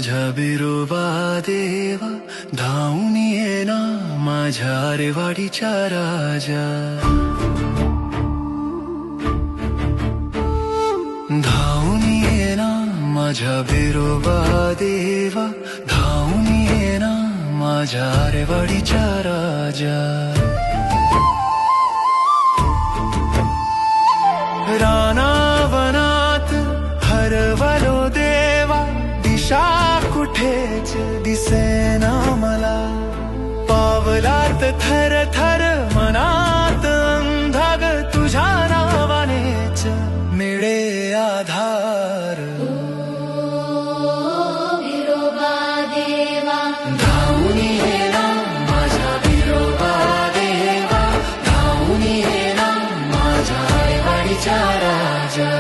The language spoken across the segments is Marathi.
माझ्या बिरोबा देवा, धावून ये ना माझ्या आरेवाडीच्या राजा. धावून ये ना माझ्या बिरोबा देवा, धावून ये ना माझ्या आरेवाडीच्या राजा. रानावनात हरवलो देवा, दिशा कुठेच दिसेना मला. पावलात थर थर मनात अंधाग, तुझ्या नावानेच मिळे आधार. बिरोबा देवा, धावून ये ना माझ्या बिरोबा देवा, धावून ये ना माझ्या आरेवाडीच्या राजा.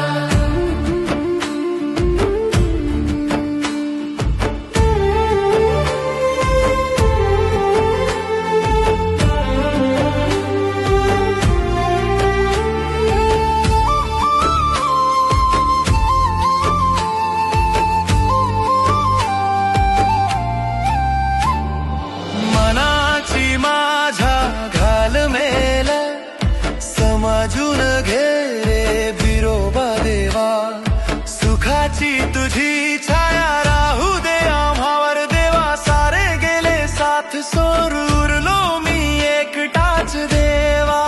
मनाची माझ्या घालमेल समजून घे रे बिरोबा देवा. सुखाची तुझी छाया राहू दे आम्हावर देवा. सारे गेले साथ सोडून मी एकटाच देवा.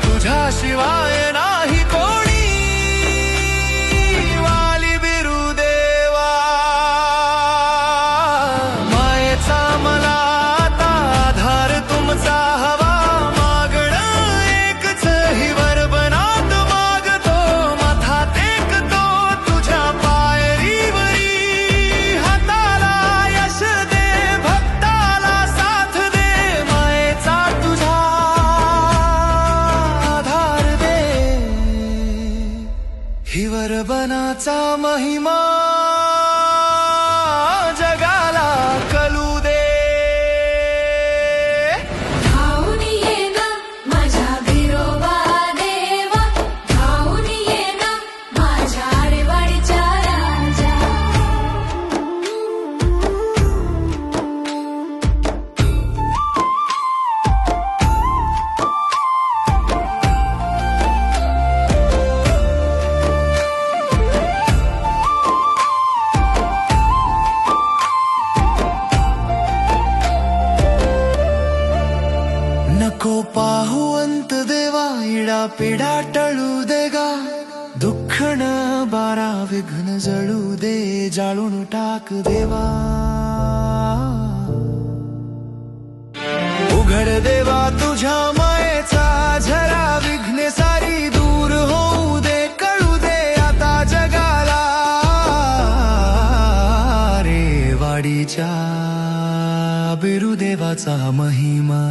तुझ्याशिवाय नाही कोणी वाली बिरू देवा. मायेचा मला आता आधार तुमचा हवा. मागणं एकच हिवर बनात मागतो. माथा टेकतो तुझ्या पायरीवरी. हाताला यश दे, भक्ताला साथ दे. मायेचा तुझा आधार दे. हिवर बनाचा महिमा जगाला कळू दे. धावून ये ना माझ्या बिरोबा देवा, धावून ये ना माझ्या आरेवाडीच्या राजा. नको पाहू अंत देवा, इडा पिडा टळू दे गा. दुःखण बारा विघ्न जळू दे, जाळून टाक देवा. उघड देवा तुझ्या मायेचा झरा. विघ्ने सारी दूर होऊ दे, कळू दे आता जगाला रे वाडीच्या बिरुदेवाचा महिमा.